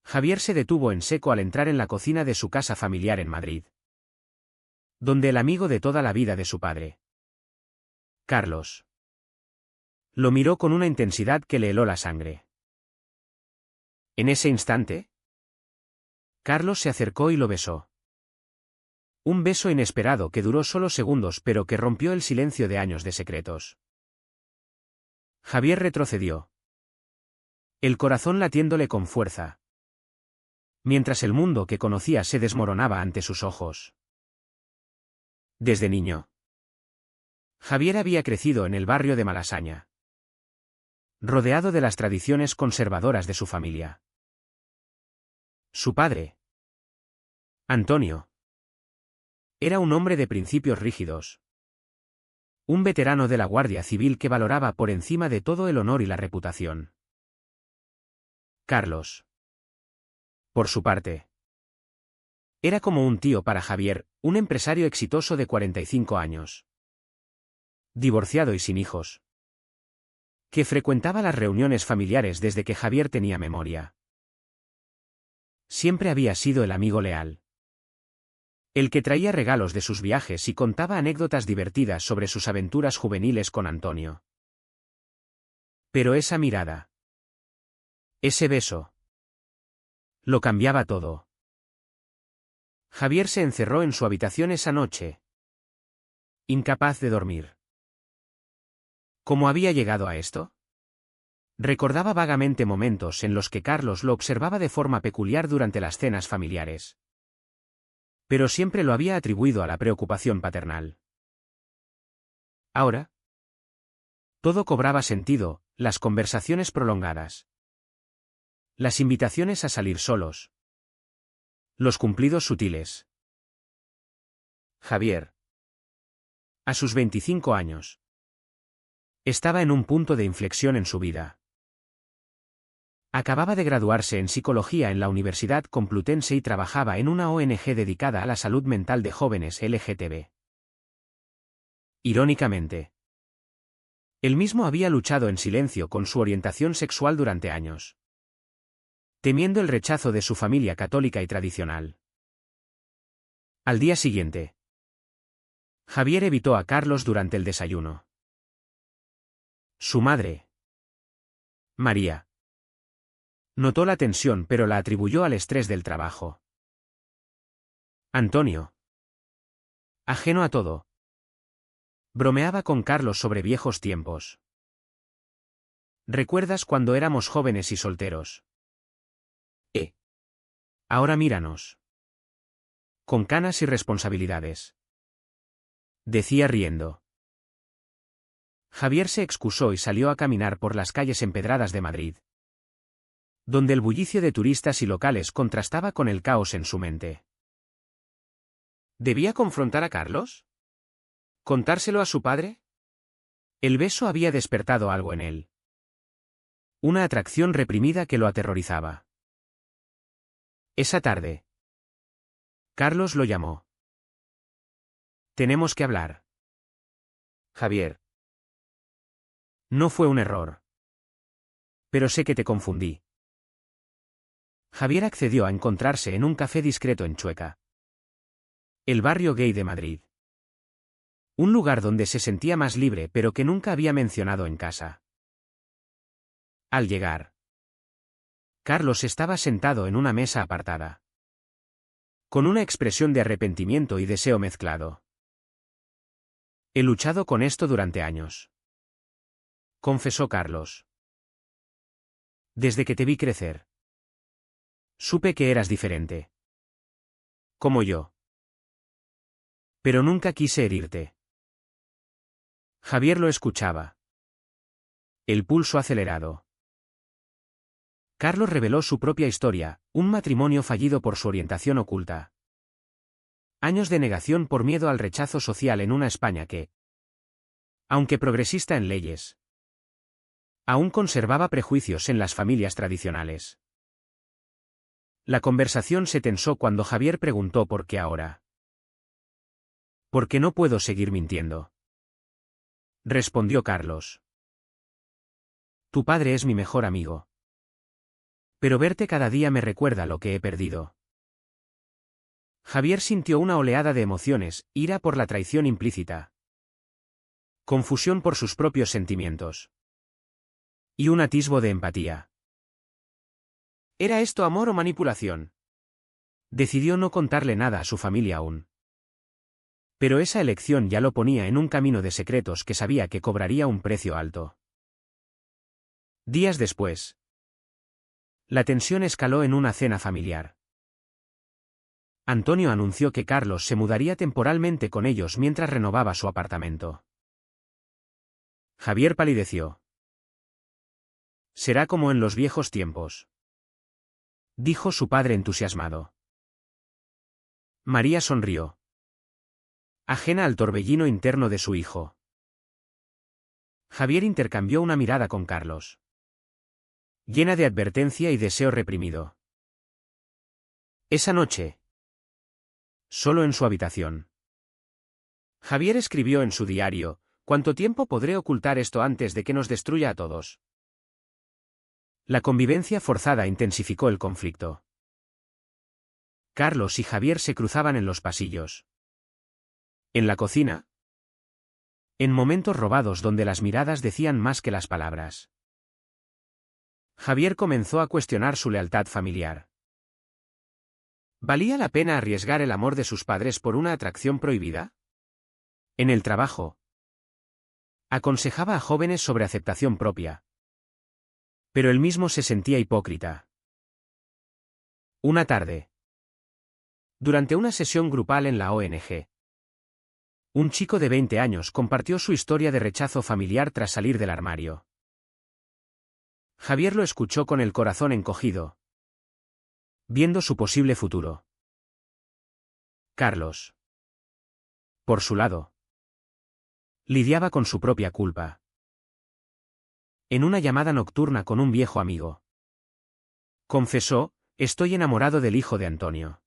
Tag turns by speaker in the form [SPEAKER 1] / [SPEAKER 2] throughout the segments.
[SPEAKER 1] Javier se detuvo en seco al entrar en la cocina de su casa familiar en Madrid, donde el amigo de toda la vida de su padre, Carlos, lo miró con una intensidad que le heló la sangre. En ese instante, Carlos se acercó y lo besó. Un beso inesperado que duró solo segundos pero que rompió el silencio de años de secretos. Javier retrocedió, el corazón latiéndole con fuerza, mientras el mundo que conocía se desmoronaba ante sus ojos. Desde niño, Javier había crecido en el barrio de Malasaña, rodeado de las tradiciones conservadoras de su familia. Su padre, Antonio, era un hombre de principios rígidos, un veterano de la Guardia Civil que valoraba por encima de todo el honor y la reputación. Carlos, por su parte, era como un tío para Javier, un empresario exitoso de 45 años, divorciado y sin hijos, que frecuentaba las reuniones familiares desde que Javier tenía memoria. Siempre había sido el amigo leal, el que traía regalos de sus viajes y contaba anécdotas divertidas sobre sus aventuras juveniles con Antonio. Pero esa mirada, ese beso, lo cambiaba todo. Javier se encerró en su habitación esa noche, incapaz de dormir. ¿Cómo había llegado a esto? Recordaba vagamente momentos en los que Carlos lo observaba de forma peculiar durante las cenas familiares, pero siempre lo había atribuido a la preocupación paternal. Ahora, todo cobraba sentido, las conversaciones prolongadas, las invitaciones a salir solos, los cumplidos sutiles. Javier, a sus 25 años, estaba en un punto de inflexión en su vida. Acababa de graduarse en psicología en la Universidad Complutense y trabajaba en una ONG dedicada a la salud mental de jóvenes LGTB. Irónicamente, él mismo había luchado en silencio con su orientación sexual durante años, temiendo el rechazo de su familia católica y tradicional. Al día siguiente, Javier evitó a Carlos durante el desayuno. Su madre, María, notó la tensión pero la atribuyó al estrés del trabajo. Antonio, ajeno a todo, bromeaba con Carlos sobre viejos tiempos. ¿Recuerdas cuando éramos jóvenes y solteros? Ahora míranos. Con canas y responsabilidades, decía riendo. Javier se excusó y salió a caminar por las calles empedradas de Madrid, donde el bullicio de turistas y locales contrastaba con el caos en su mente. ¿Debía confrontar a Carlos? ¿Contárselo a su padre? El beso había despertado algo en él, una atracción reprimida que lo aterrorizaba. Esa tarde, Carlos lo llamó. Tenemos que hablar. Javier. No fue un error. Pero sé que te confundí. Javier accedió a encontrarse en un café discreto en Chueca, el barrio gay de Madrid. Un lugar donde se sentía más libre pero que nunca había mencionado en casa. Al llegar, Carlos estaba sentado en una mesa apartada, con una expresión de arrepentimiento y deseo mezclado. He luchado con esto durante años, confesó Carlos. Desde que te vi crecer, supe que eras diferente. Como yo. Pero nunca quise herirte. Javier lo escuchaba, el pulso acelerado. Carlos reveló su propia historia, un matrimonio fallido por su orientación oculta. Años de negación por miedo al rechazo social en una España que, aunque progresista en leyes, aún conservaba prejuicios en las familias tradicionales. La conversación se tensó cuando Javier preguntó por qué ahora. ¿Por qué no puedo seguir mintiendo?, respondió Carlos. Tu padre es mi mejor amigo. Pero verte cada día me recuerda lo que he perdido. Javier sintió una oleada de emociones, ira por la traición implícita, confusión por sus propios sentimientos, y un atisbo de empatía. ¿Era esto amor o manipulación? Decidió no contarle nada a su familia aún. Pero esa elección ya lo ponía en un camino de secretos que sabía que cobraría un precio alto. Días después, la tensión escaló en una cena familiar. Antonio anunció que Carlos se mudaría temporalmente con ellos mientras renovaba su apartamento. Javier palideció. Será como en los viejos tiempos, dijo su padre entusiasmado. María sonrió, ajena al torbellino interno de su hijo. Javier intercambió una mirada con Carlos, llena de advertencia y deseo reprimido. Esa noche, solo en su habitación, Javier escribió en su diario: ¿cuánto tiempo podré ocultar esto antes de que nos destruya a todos? La convivencia forzada intensificó el conflicto. Carlos y Javier se cruzaban en los pasillos, en la cocina, en momentos robados donde las miradas decían más que las palabras. Javier comenzó a cuestionar su lealtad familiar. ¿Valía la pena arriesgar el amor de sus padres por una atracción prohibida? En el trabajo, aconsejaba a jóvenes sobre aceptación propia. Pero él mismo se sentía hipócrita. Una tarde, durante una sesión grupal en la ONG, un chico de 20 años compartió su historia de rechazo familiar tras salir del armario. Javier lo escuchó con el corazón encogido, viendo su posible futuro. Carlos, por su lado, lidiaba con su propia culpa. En una llamada nocturna con un viejo amigo, confesó: estoy enamorado del hijo de Antonio.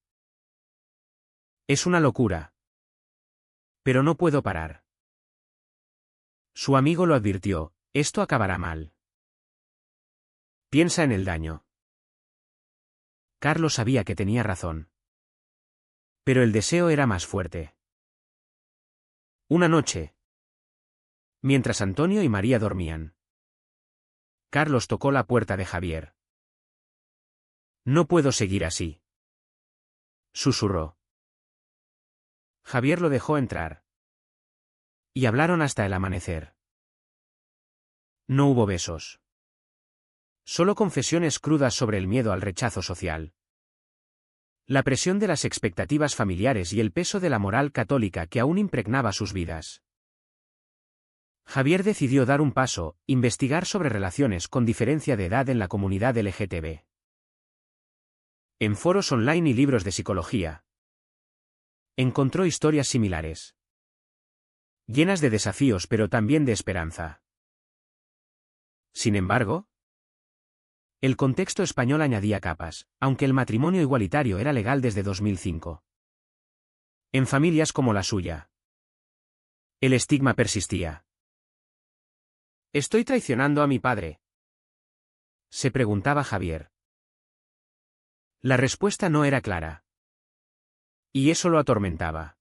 [SPEAKER 1] Es una locura, pero no puedo parar. Su amigo lo advirtió: esto acabará mal. Piensa en el daño. Carlos sabía que tenía razón. Pero el deseo era más fuerte. Una noche, mientras Antonio y María dormían, Carlos tocó la puerta de Javier. No puedo seguir así, susurró. Javier lo dejó entrar, y hablaron hasta el amanecer. No hubo besos. Solo confesiones crudas sobre el miedo al rechazo social, la presión de las expectativas familiares y el peso de la moral católica que aún impregnaba sus vidas. Javier decidió dar un paso: investigar sobre relaciones con diferencia de edad en la comunidad LGTB. En foros online y libros de psicología, encontró historias similares, llenas de desafíos pero también de esperanza. Sin embargo, el contexto español añadía capas, aunque el matrimonio igualitario era legal desde 2005. En familias como la suya, el estigma persistía. ¿Estoy traicionando a mi padre?, se preguntaba Javier. La respuesta no era clara, y eso lo atormentaba.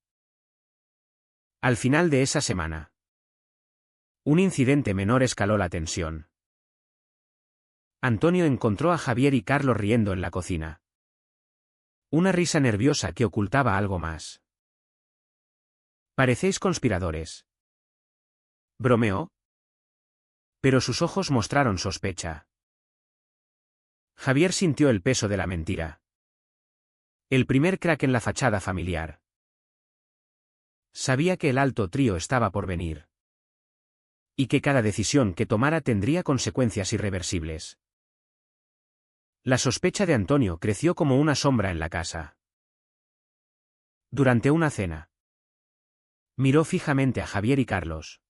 [SPEAKER 1] Al final de esa semana, un incidente menor escaló la tensión. Antonio encontró a Javier y Carlos riendo en la cocina. Una risa nerviosa que ocultaba algo más. «Parecéis conspiradores», bromeó. Pero sus ojos mostraron sospecha. Javier sintió el peso de la mentira. El primer crack en la fachada familiar. Sabía que el alto trío estaba por venir, y que cada decisión que tomara tendría consecuencias irreversibles. La sospecha de Antonio creció como una sombra en la casa. Durante una cena, miró fijamente a Javier y Carlos,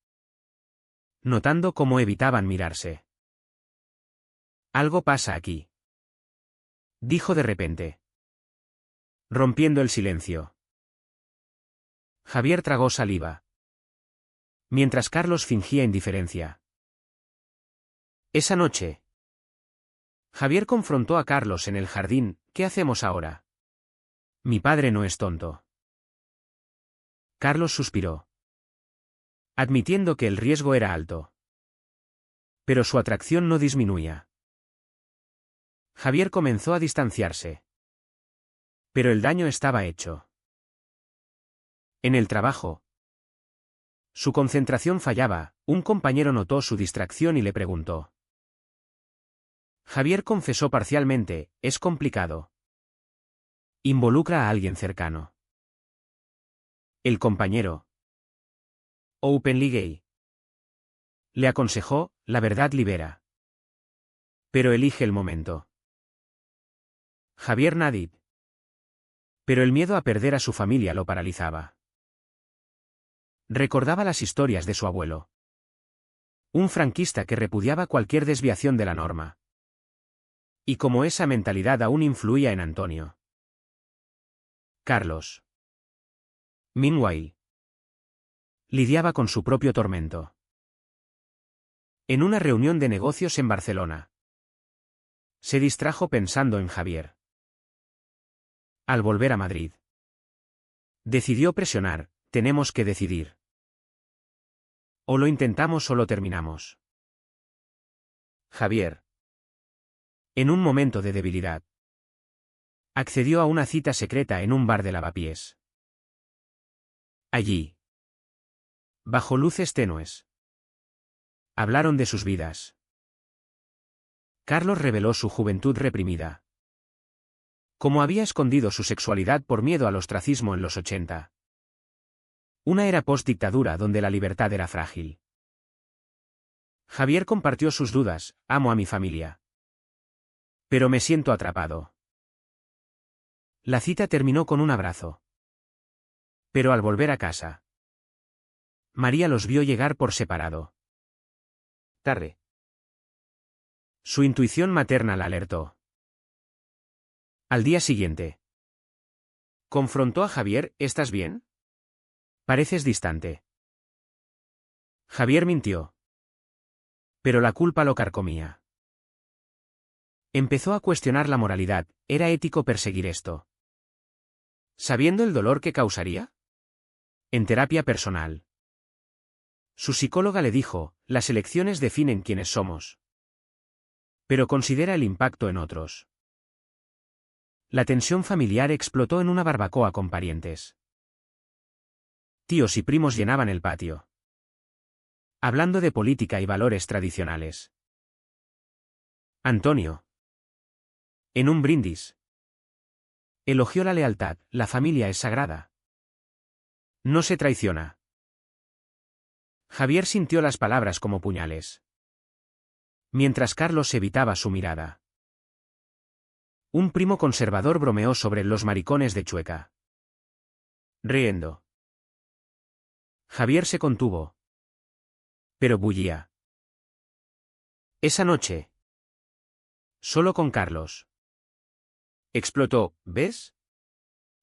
[SPEAKER 1] notando cómo evitaban mirarse. «Algo pasa aquí», dijo de repente, rompiendo el silencio. Javier tragó saliva, mientras Carlos fingía indiferencia. Esa noche, Javier confrontó a Carlos en el jardín. ¿Qué hacemos ahora? Mi padre no es tonto. Carlos suspiró, admitiendo que el riesgo era alto. Pero su atracción no disminuía. Javier comenzó a distanciarse. Pero el daño estaba hecho. En el trabajo. Su concentración fallaba, un compañero notó su distracción y le preguntó. Javier confesó parcialmente, es complicado. Involucra a alguien cercano. El compañero. Openly gay. Le aconsejó, la verdad libera. Pero elige el momento. Javier Nadid. Pero el miedo a perder a su familia lo paralizaba. Recordaba las historias de su abuelo. Un franquista que repudiaba cualquier desviación de la norma. Y como esa mentalidad aún influía en Antonio. Carlos. Meanwhile. Lidiaba con su propio tormento. En una reunión de negocios en Barcelona. Se distrajo pensando en Javier. Al volver a Madrid. Decidió presionar, tenemos que decidir. O lo intentamos o lo terminamos. Javier. En un momento de debilidad. Accedió a una cita secreta en un bar de Lavapiés. Allí. Bajo luces tenues. Hablaron de sus vidas. Carlos reveló su juventud reprimida. Cómo había escondido su sexualidad por miedo al ostracismo en los 80. Una era post-dictadura donde la libertad era frágil. Javier compartió sus dudas, amo a mi familia. Pero me siento atrapado. La cita terminó con un abrazo. Pero al volver a casa, María los vio llegar por separado. Tarde. Su intuición materna la alertó. Al día siguiente. Confrontó a Javier, ¿estás bien? Pareces distante. Javier mintió. Pero la culpa lo carcomía. Empezó a cuestionar la moralidad, ¿era ético perseguir esto? ¿Sabiendo el dolor que causaría? En terapia personal. Su psicóloga le dijo, las elecciones definen quiénes somos. Pero considera el impacto en otros. La tensión familiar explotó en una barbacoa con parientes. Tíos y primos llenaban el patio. Hablando de política y valores tradicionales. Antonio. En un brindis. Elogió la lealtad, la familia es sagrada. No se traiciona. Javier sintió las palabras como puñales. Mientras Carlos evitaba su mirada. Un primo conservador bromeó sobre los maricones de Chueca. Riendo. Javier se contuvo. Pero bullía. Esa noche. Solo con Carlos. Explotó, ¿ves?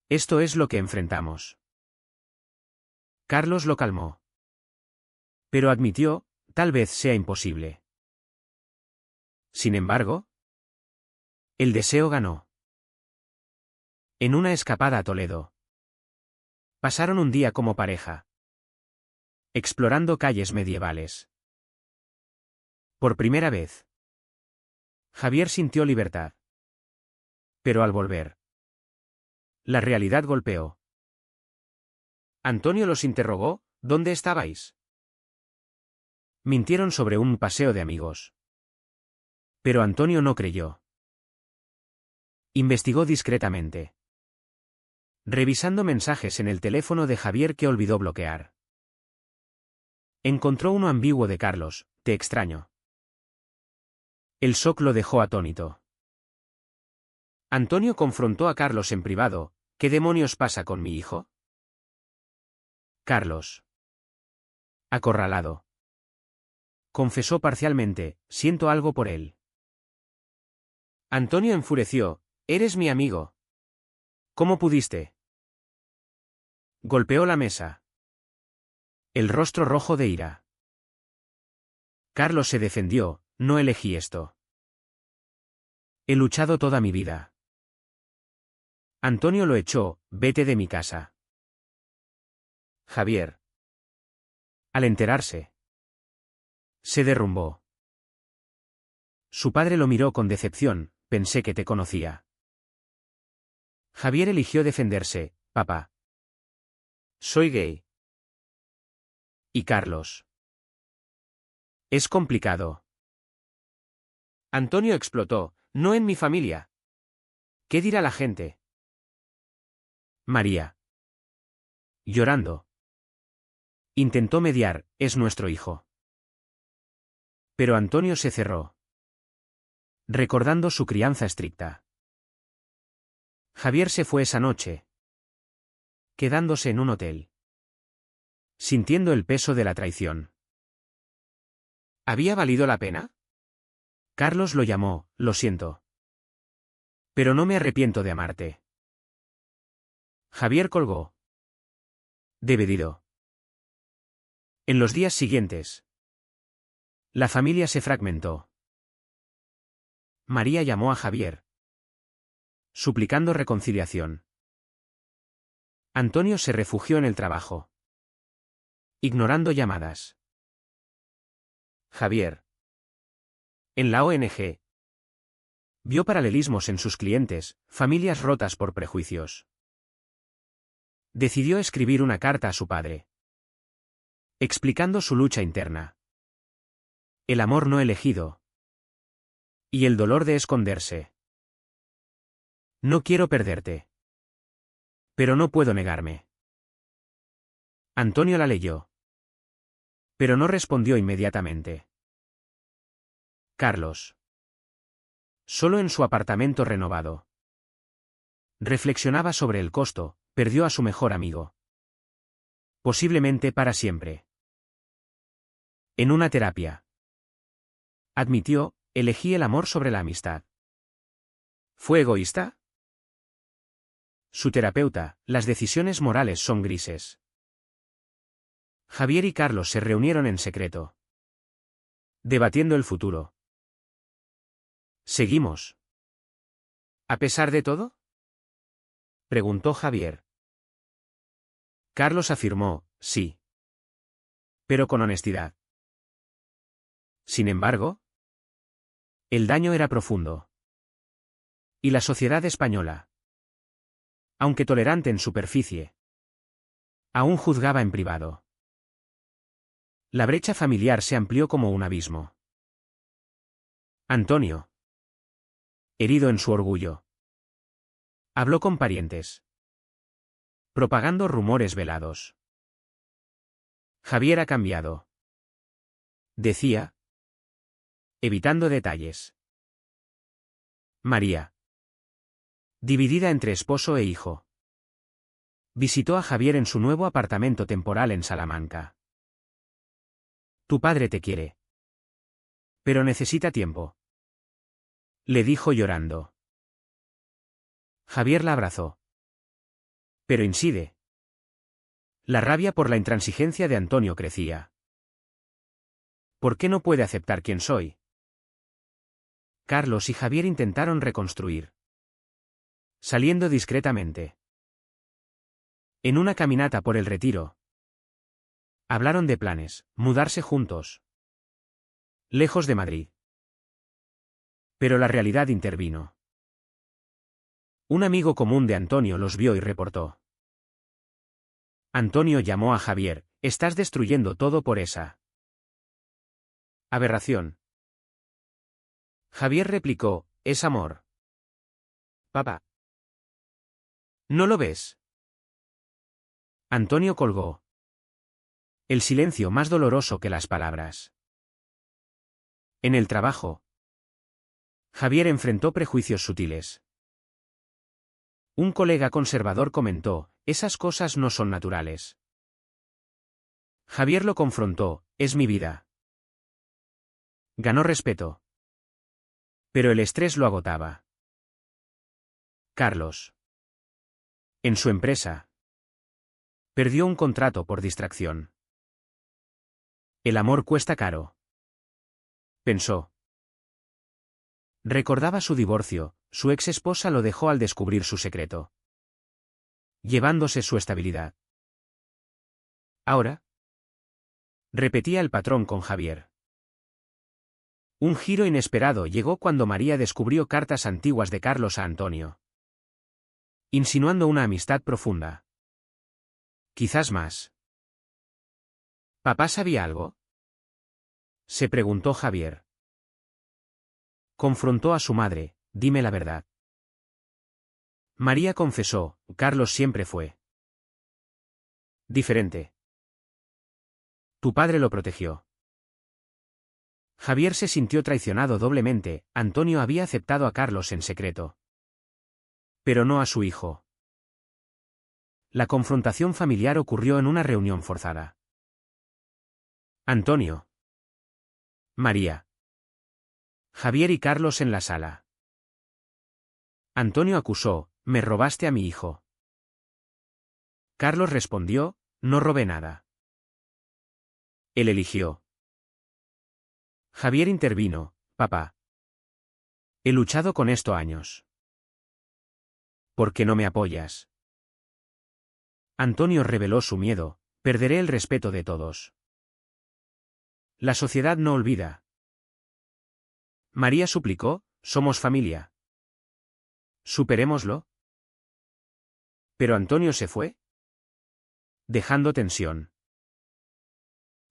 [SPEAKER 1] Esto es lo que enfrentamos. Carlos lo calmó. Pero admitió, tal vez sea imposible. Sin embargo, el deseo ganó. En una escapada a Toledo. Pasaron un día como pareja. Explorando calles medievales. Por primera vez. Javier sintió libertad. Pero al volver. La realidad golpeó. Antonio los interrogó, ¿dónde estabais? Mintieron sobre un paseo de amigos. Pero Antonio no creyó. Investigó discretamente. Revisando mensajes en el teléfono de Javier que olvidó bloquear. Encontró uno ambiguo de Carlos, te extraño. El shock lo dejó atónito. Antonio confrontó a Carlos en privado, ¿qué demonios pasa con mi hijo? Carlos. Acorralado. Confesó parcialmente, siento algo por él. Antonio enfureció, eres mi amigo. ¿Cómo pudiste? Golpeó la mesa. El rostro rojo de ira. Carlos se defendió, no elegí esto. He luchado toda mi vida. Antonio lo echó, vete de mi casa. Javier. Al enterarse, se derrumbó. Su padre lo miró con decepción, pensé que te conocía. Javier eligió defenderse, papá. Soy gay. ¿Y Carlos? Es complicado. Antonio explotó, no en mi familia. ¿Qué dirá la gente? María. Llorando. Intentó mediar, es nuestro hijo. Pero Antonio se cerró. Recordando su crianza estricta. Javier se fue esa noche, quedándose en un hotel, sintiendo el peso de la traición. ¿Había valido la pena? Carlos lo llamó, lo siento. Pero no me arrepiento de amarte. Javier colgó. Dividido. En los días siguientes, la familia se fragmentó. María llamó a Javier, suplicando reconciliación. Antonio se refugió en el trabajo, ignorando llamadas. Javier. En la ONG. Vio paralelismos en sus clientes, familias rotas por prejuicios. Decidió escribir una carta a su padre, explicando su lucha interna. El amor no elegido. Y el dolor de esconderse. No quiero perderte. Pero no puedo negarme. Antonio la leyó. Pero no respondió inmediatamente. Carlos. Solo en su apartamento renovado. Reflexionaba sobre el costo, perdió a su mejor amigo. Posiblemente para siempre. En una terapia. Admitió, elegí el amor sobre la amistad. ¿Fue egoísta? Su terapeuta, las decisiones morales son grises. Javier y Carlos se reunieron en secreto, debatiendo el futuro. ¿Seguimos? ¿A pesar de todo? Preguntó Javier. Carlos afirmó, sí. Pero con honestidad. Sin embargo, el daño era profundo. Y la sociedad española, aunque tolerante en superficie, aún juzgaba en privado. La brecha familiar se amplió como un abismo. Antonio, herido en su orgullo, habló con parientes, propagando rumores velados. Javier ha cambiado, decía, evitando detalles. María, dividida entre esposo e hijo, visitó a Javier en su nuevo apartamento temporal en Salamanca. Tu padre te quiere. Pero necesita tiempo. Le dijo llorando. Javier la abrazó. Pero incide. La rabia por la intransigencia de Antonio crecía. ¿Por qué no puede aceptar quién soy? Carlos y Javier intentaron reconstruir, saliendo discretamente. En una caminata por el Retiro, hablaron de planes, mudarse juntos, lejos de Madrid. Pero la realidad intervino. Un amigo común de Antonio los vio y reportó. Antonio llamó a Javier, estás destruyendo todo por esa aberración. Javier replicó, es amor. Papá. ¿No lo ves? Antonio colgó. El silencio más doloroso que las palabras. En el trabajo, Javier enfrentó prejuicios sutiles. Un colega conservador comentó, esas cosas no son naturales. Javier lo confrontó, es mi vida. Ganó respeto. Pero el estrés lo agotaba. Carlos. En su empresa. Perdió un contrato por distracción. El amor cuesta caro. Pensó. Recordaba su divorcio, su ex esposa lo dejó al descubrir su secreto, llevándose su estabilidad. Ahora, repetía el patrón con Javier. Un giro inesperado llegó cuando María descubrió cartas antiguas de Carlos a Antonio, insinuando una amistad profunda. Quizás más. ¿Papá sabía algo? Se preguntó Javier. Confrontó a su madre, dime la verdad. María confesó, Carlos siempre fue diferente. Tu padre lo protegió. Javier se sintió traicionado doblemente, Antonio había aceptado a Carlos en secreto. Pero no a su hijo. La confrontación familiar ocurrió en una reunión forzada. Antonio. María. Javier y Carlos en la sala. Antonio acusó, me robaste a mi hijo. Carlos respondió, no robé nada. Él eligió. Javier intervino, papá. He luchado con esto años. ¿Por qué no me apoyas? Antonio reveló su miedo, perderé el respeto de todos. La sociedad no olvida. María suplicó, somos familia. Superémoslo. Pero Antonio se fue, dejando tensión.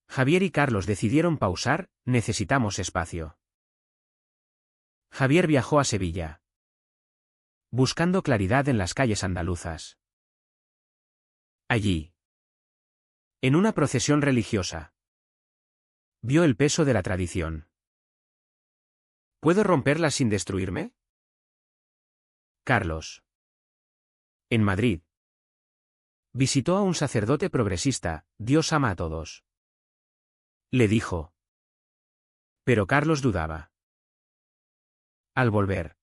[SPEAKER 1] Javier y Carlos decidieron pausar, necesitamos espacio. Javier viajó a Sevilla, buscando claridad en las calles andaluzas. Allí, en una procesión religiosa, vio el peso de la tradición. ¿Puedo romperla sin destruirme? Carlos. En Madrid. Visitó a un sacerdote progresista, Dios ama a todos. Le dijo. Pero Carlos dudaba. Al volver,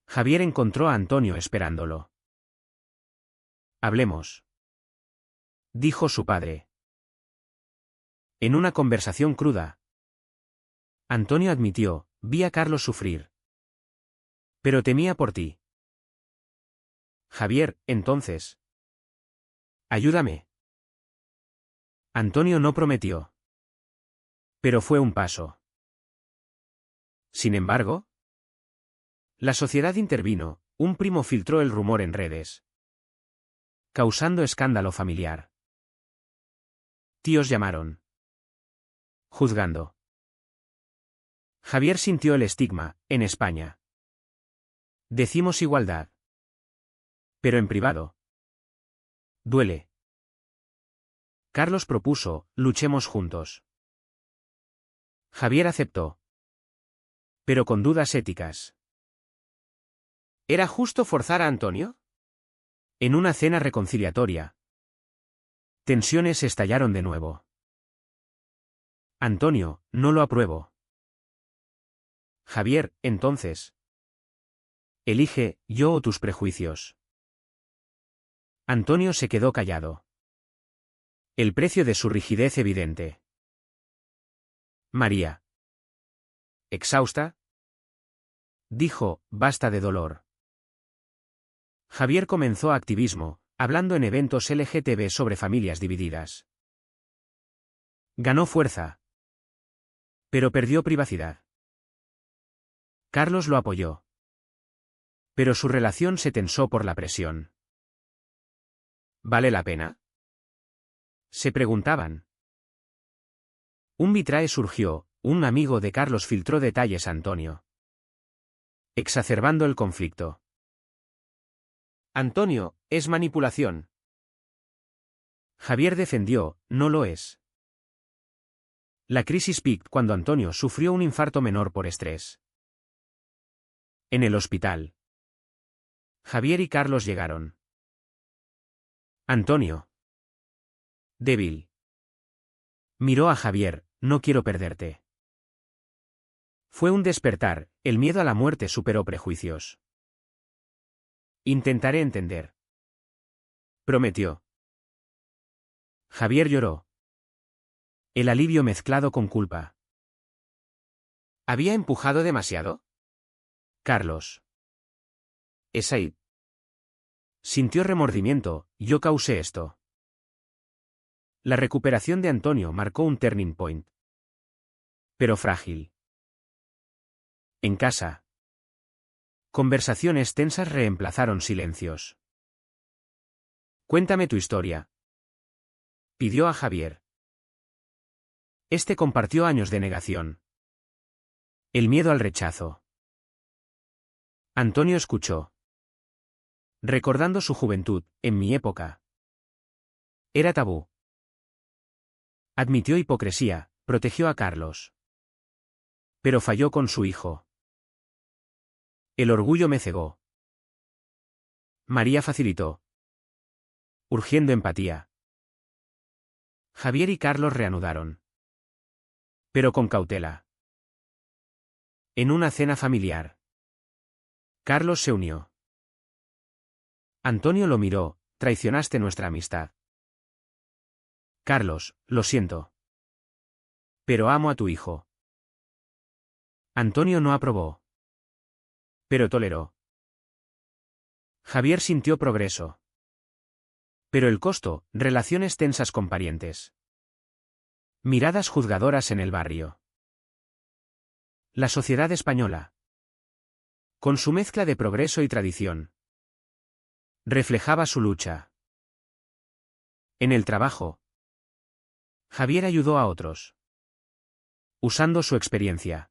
[SPEAKER 1] Javier encontró a Antonio esperándolo. Hablemos, dijo su padre. En una conversación cruda, Antonio admitió, vi a Carlos sufrir. Pero temía por ti. Javier, entonces. Ayúdame. Antonio no prometió. Pero fue un paso. Sin embargo, la sociedad intervino, un primo filtró el rumor en redes, causando escándalo familiar. Tíos llamaron, juzgando. Javier sintió el estigma, en España. Decimos igualdad. Pero en privado. Duele. Carlos propuso, luchemos juntos. Javier aceptó. Pero con dudas éticas. ¿Era justo forzar a Antonio? En una cena reconciliatoria, tensiones estallaron de nuevo. Antonio, no lo apruebo. Javier, entonces. Elige, yo o tus prejuicios. Antonio se quedó callado. El precio de su rigidez evidente. María. Exhausta, dijo, basta de dolor. Javier comenzó activismo, hablando en eventos LGTB sobre familias divididas. Ganó fuerza. Pero perdió privacidad. Carlos lo apoyó. Pero su relación se tensó por la presión. ¿Vale la pena? Se preguntaban. Un vitrae surgió, un amigo de Carlos filtró detalles a Antonio, exacerbando el conflicto. Antonio, es manipulación. Javier defendió, no lo es. La crisis peaked cuando Antonio sufrió un infarto menor por estrés. En el hospital, Javier y Carlos llegaron. Antonio. Débil. Miró a Javier, no quiero perderte. Fue un despertar, el miedo a la muerte superó prejuicios. Intentaré entender. Prometió. Javier lloró. El alivio mezclado con culpa. ¿Había empujado demasiado? Carlos. Esa. Sintió remordimiento, yo causé esto. La recuperación de Antonio marcó un turning point. Pero frágil. En casa. Conversaciones tensas reemplazaron silencios. Cuéntame tu historia. Pidió a Javier. Este compartió años de negación. El miedo al rechazo. Antonio escuchó. Recordando su juventud, en mi época. Era tabú. Admitió hipocresía, protegió a Carlos. Pero falló con su hijo. El orgullo me cegó. María facilitó. Urgiendo empatía. Javier y Carlos reanudaron. Pero con cautela. En una cena familiar. Carlos se unió. Antonio lo miró, traicionaste nuestra amistad. Carlos, lo siento. Pero amo a tu hijo. Antonio no aprobó. Pero toleró. Javier sintió progreso. Pero el costo, relaciones tensas con parientes. Miradas juzgadoras en el barrio. La sociedad española. Con su mezcla de progreso y tradición. Reflejaba su lucha. En el trabajo. Javier ayudó a otros. Usando su experiencia.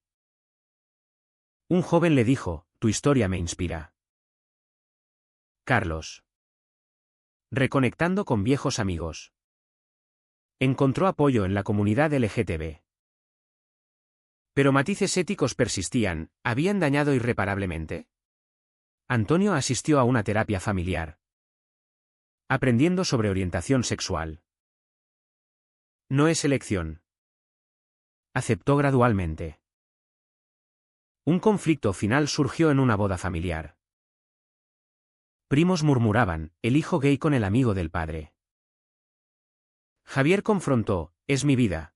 [SPEAKER 1] Un joven le dijo, tu historia me inspira. Carlos. Reconectando con viejos amigos. Encontró apoyo en la comunidad LGTB. Pero matices éticos persistían, ¿habían dañado irreparablemente? Antonio asistió a una terapia familiar. Aprendiendo sobre orientación sexual. No es elección. Aceptó gradualmente. Un conflicto final surgió en una boda familiar. Primos murmuraban, el hijo gay con el amigo del padre. Javier confrontó, es mi vida.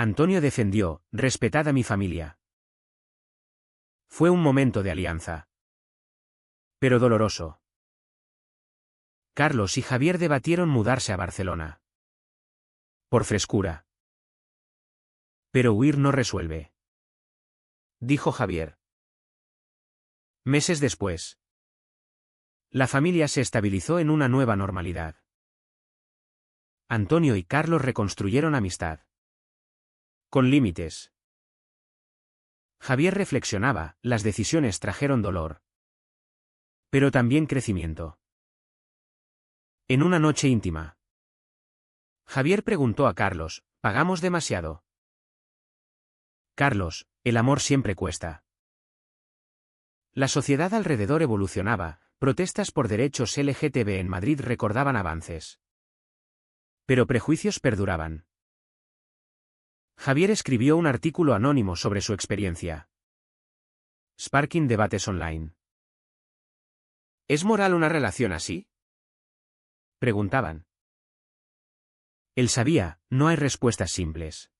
[SPEAKER 1] Antonio defendió, respetad a mi familia. Fue un momento de alianza. Pero doloroso. Carlos y Javier debatieron mudarse a Barcelona. Por frescura. Pero huir no resuelve. Dijo Javier. Meses después. La familia se estabilizó en una nueva normalidad. Antonio y Carlos reconstruyeron amistad. Con límites. Javier reflexionaba, las decisiones trajeron dolor. Pero también crecimiento. En una noche íntima. Javier preguntó a Carlos, ¿pagamos demasiado? Carlos, el amor siempre cuesta. La sociedad alrededor evolucionaba, protestas por derechos LGTB en Madrid recordaban avances. Pero prejuicios perduraban. Javier escribió un artículo anónimo sobre su experiencia. Sparking debates online. ¿Es moral una relación así? Preguntaban. Él sabía, no hay respuestas simples.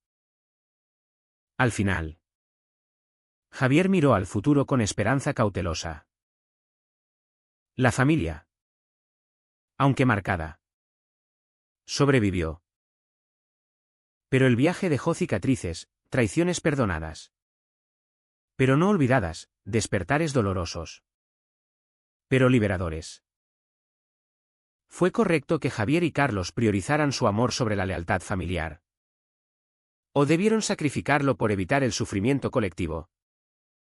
[SPEAKER 1] Al final. Javier miró al futuro con esperanza cautelosa. La familia. Aunque marcada. Sobrevivió. Pero el viaje dejó cicatrices, traiciones perdonadas. Pero no olvidadas, despertares dolorosos. Pero liberadores. Fue correcto que Javier y Carlos priorizaran su amor sobre la lealtad familiar. ¿O debieron sacrificarlo por evitar el sufrimiento colectivo?